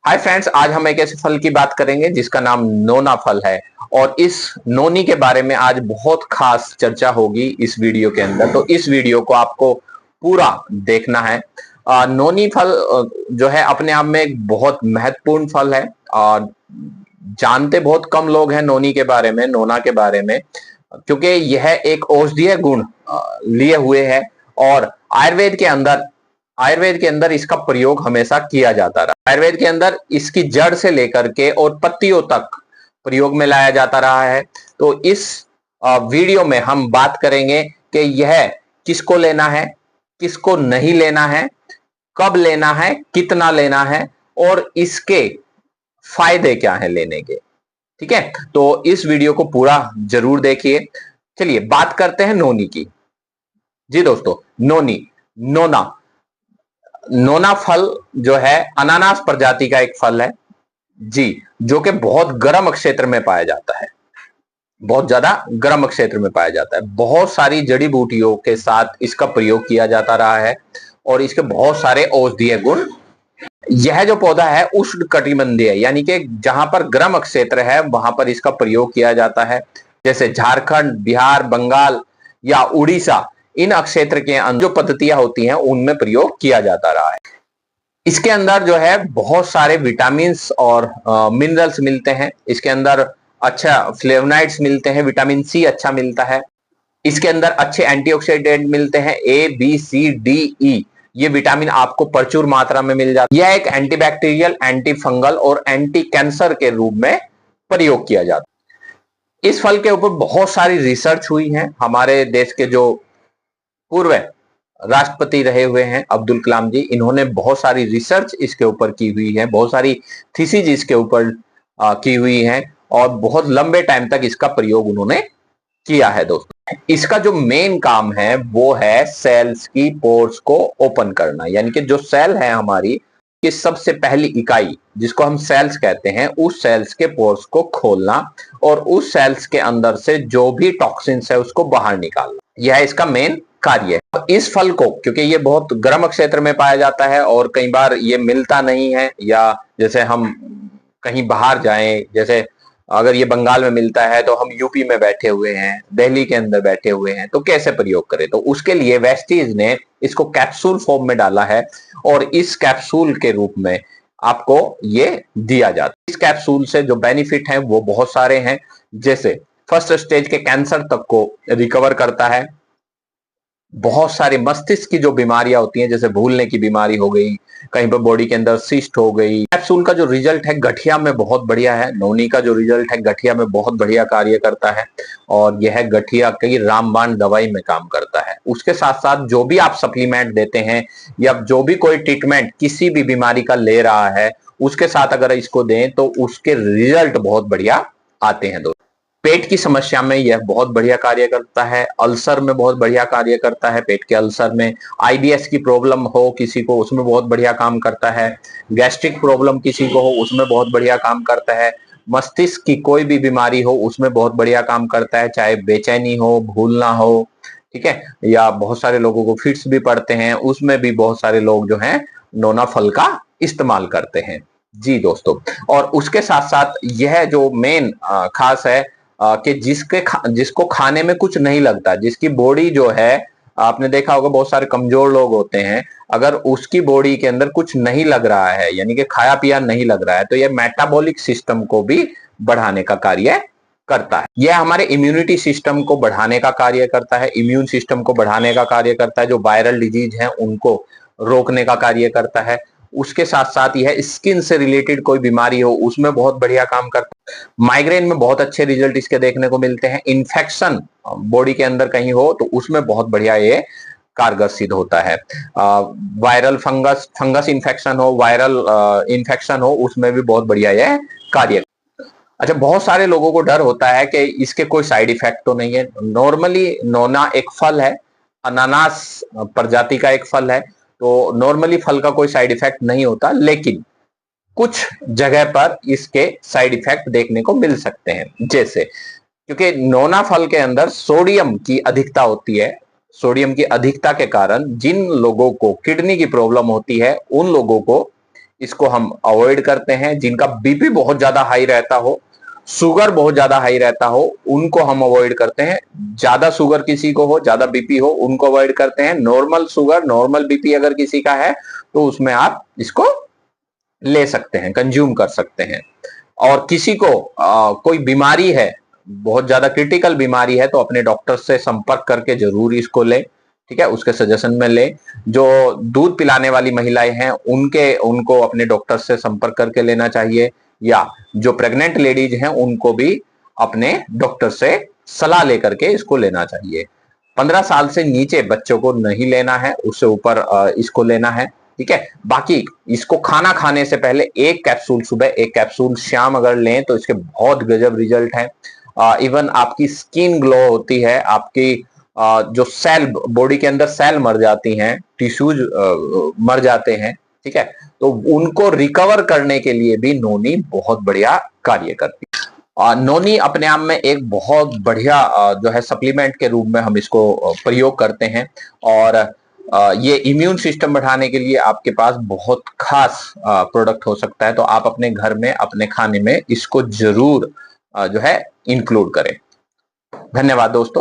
Hi friends, आज हम एक ऐसे फल की बात करेंगे जिसका नाम नोना फल है। और इस नोनी के बारे में आज बहुत खास चर्चा होगी इस वीडियो के अंदर। तो इस वीडियो को आपको पूरा देखना है। नोनी फल जो है अपने आप में एक बहुत महत्वपूर्ण फल है। और जानते बहुत कम लोग हैं नोनी के बारे में, नोना के बारे में, क्योंकि यह एक औषधीय गुण लिए हुए है। और आयुर्वेद के अंदर इसका प्रयोग हमेशा किया जाता रहा। आयुर्वेद के अंदर इसकी जड़ से लेकर के और पत्तियों तक प्रयोग में लाया जाता रहा है। तो इस वीडियो में हम बात करेंगे कि यह किसको लेना है, किसको नहीं लेना है, कब लेना है, कितना लेना है और इसके फायदे क्या हैं लेने के। ठीक है, तो इस वीडियो को पूरा जरूर देखिए। चलिए बात करते हैं नोनी की। जी दोस्तों, नोना नोना फल जो है अनानास प्रजाति का एक फल है जी, जो कि बहुत गर्म क्षेत्र में पाया जाता है, बहुत ज्यादा गर्म क्षेत्र में पाया जाता है। बहुत सारी जड़ी बूटियों के साथ इसका प्रयोग किया जाता रहा है और इसके बहुत सारे औषधीय गुण। यह जो पौधा है उष्ण कटिबंधीय, यानी कि जहां पर गर्म क्षेत्र है वहां पर इसका प्रयोग किया जाता है। जैसे झारखंड, बिहार, बंगाल या उड़ीसा, इन क्षेत्र के अंदर जो पद्धतियां होती हैं उनमें प्रयोग किया जाता रहा है। इसके अंदर जो है बहुत सारे विटामिन और मिनरल्स मिलते हैं। इसके अंदर अच्छा फ्लेवोनाइड्स मिलते हैं, विटामिन सी अच्छा मिलता है। इसके अंदर अच्छे एंटीऑक्सीडेंट मिलते हैं, A B C D E. ये विटामिन आपको प्रचुर मात्रा में मिल जाता है। यह एक एंटीबैक्टीरियल, एंटी फंगल और एंटी कैंसर के रूप में प्रयोग किया जाता है। इस फल के ऊपर बहुत सारी रिसर्च हुई है। हमारे देश के जो पूर्व राष्ट्रपति रहे हुए हैं अब्दुल कलाम जी, इन्होंने बहुत सारी रिसर्च इसके ऊपर की हुई है, बहुत सारी थीसिस इसके ऊपर की हुई है और बहुत लंबे टाइम तक इसका प्रयोग उन्होंने किया है। दोस्तों, इसका जो मेन काम है वो है सेल्स की पोर्स को ओपन करना, यानी कि जो सेल है हमारी कि सबसे पहली इकाई जिसको हम सेल्स कहते हैं, उस सेल्स के पोर्स को खोलना और उस सेल्स के अंदर से जो भी टॉक्सिन्स है उसको बाहर निकालना, यह इसका मेन कार्य है। इस फल को क्योंकि ये बहुत गर्म क्षेत्र में पाया जाता है और कई बार ये मिलता नहीं है, या जैसे हम कहीं बाहर जाएं, जैसे अगर ये बंगाल में मिलता है तो हम यूपी में बैठे हुए हैं, दिल्ली के अंदर बैठे हुए हैं, तो कैसे प्रयोग करें। तो उसके लिए वेस्टीज ने इसको कैप्सूल फॉर्म में डाला है और इस कैप्सूल के रूप में आपको ये दिया जाता है। इस कैप्सूल से जो बेनिफिट हैं वो बहुत सारे हैं। जैसे फर्स्ट स्टेज के कैंसर तक को रिकवर करता है। बहुत सारे मस्तिष्क की जो बीमारियां होती हैं, जैसे भूलने की बीमारी हो गई, कहीं पर बॉडी के अंदर सिस्ट हो गई। कैप्सूल का जो रिजल्ट है गठिया में बहुत बढ़िया है। नोनी का जो रिजल्ट है गठिया में बहुत बढ़िया कार्य करता है और यह गठिया की रामबाण दवाई में काम करता है। उसके साथ साथ जो भी आप सप्लीमेंट देते हैं या जो भी कोई ट्रीटमेंट किसी भी बीमारी का ले रहा है, उसके साथ अगर इसको दें तो उसके रिजल्ट बहुत बढ़िया आते हैं। दोस्तों, पेट की समस्या में यह बहुत बढ़िया कार्य करता है। अल्सर में बहुत बढ़िया कार्य करता है। पेट के अल्सर में, आईबीएस की प्रॉब्लम हो किसी को, उसमें बहुत बढ़िया काम करता है। गैस्ट्रिक प्रॉब्लम किसी को हो, उसमें बहुत बढ़िया काम करता है। मस्तिष्क की कोई भी बीमारी हो उसमें बहुत बढ़िया काम करता है, चाहे बेचैनी हो, भूलना हो, ठीक है, या बहुत सारे लोगों को फिट्स भी पड़ते हैं, उसमें भी बहुत सारे लोग जो हैं नोना फल का इस्तेमाल करते हैं। जी दोस्तों, और उसके साथ साथ यह जो मेन खास है कि जिसको खाने में कुछ नहीं लगता, जिसकी बॉडी जो है, आपने देखा होगा बहुत सारे कमजोर लोग होते हैं, अगर उसकी बॉडी के अंदर कुछ नहीं लग रहा है, यानी कि खाया पिया नहीं लग रहा है, तो यह मेटाबॉलिक सिस्टम को भी बढ़ाने का कार्य करता है। यह हमारे इम्यूनिटी सिस्टम को बढ़ाने का कार्य करता है, इम्यून सिस्टम को बढ़ाने का कार्य करता है, जो वायरल डिजीज है उनको रोकने का कार्य करता है। उसके साथ साथ यह स्किन से रिलेटेड कोई बीमारी हो उसमें बहुत बढ़िया काम करता है। माइग्रेन में बहुत अच्छे रिजल्ट इसके देखने को मिलते हैं। इन्फेक्शन बॉडी के अंदर कहीं हो तो उसमें बहुत बढ़िया ये कारगर सिद्ध होता है। वायरल फंगस इन्फेक्शन हो, वायरल इन्फेक्शन हो, उसमें भी बहुत बढ़िया ये कार्य। अच्छा, बहुत सारे लोगों को डर होता है कि इसके कोई साइड इफेक्ट तो नहीं है। नॉर्मली नोना एक फल है, अनानास प्रजाति का एक फल है, तो नॉर्मली फल का कोई साइड इफेक्ट नहीं होता, लेकिन कुछ जगह पर इसके साइड इफेक्ट देखने को मिल सकते हैं। जैसे क्योंकि नोना फल के अंदर सोडियम की अधिकता होती है, सोडियम की अधिकता के कारण जिन लोगों को किडनी की प्रॉब्लम होती है उन लोगों को इसको हम अवॉइड करते हैं। जिनका बीपी बहुत ज्यादा हाई रहता हो, शुगर बहुत ज्यादा हाई रहता हो, उनको हम अवॉइड करते हैं। ज्यादा शुगर किसी को हो, ज्यादा बीपी हो, उनको अवॉइड करते हैं। नॉर्मल शुगर, नॉर्मल बीपी अगर किसी का है तो उसमें आप इसको ले सकते हैं, कंज्यूम कर सकते हैं। और किसी को कोई बीमारी है, बहुत ज्यादा क्रिटिकल बीमारी है, तो अपने डॉक्टर से संपर्क करके जरूर इसको लें, ठीक है, उसके सजेशन में लें। जो दूध पिलाने वाली महिलाएं हैं उनको अपने डॉक्टर से संपर्क करके लेना चाहिए, या जो प्रेग्नेंट लेडीज हैं उनको भी अपने डॉक्टर से सलाह लेकर के इसको लेना चाहिए। 15 साल से नीचे बच्चों को नहीं लेना है, उससे ऊपर इसको लेना है, ठीक है। बाकी इसको खाना खाने से पहले एक कैप्सूल सुबह, एक कैप्सूल शाम अगर लें तो इसके बहुत गजब रिजल्ट है। इवन आपकी स्किन ग्लो होती है, आपकी जो सेल, बॉडी के अंदर सेल मर जाती हैं, टिश्यूज मर जाते हैं, ठीक है, तो उनको रिकवर करने के लिए भी नोनी बहुत बढ़िया कार्य करती है। नोनी अपने आप में एक बहुत बढ़िया जो है सप्लीमेंट के रूप में हम इसको प्रयोग करते हैं। और ये इम्यून सिस्टम बढ़ाने के लिए आपके पास बहुत खास प्रोडक्ट हो सकता है। तो आप अपने घर में, अपने खाने में इसको जरूर जो है इंक्लूड करें। धन्यवाद दोस्तों।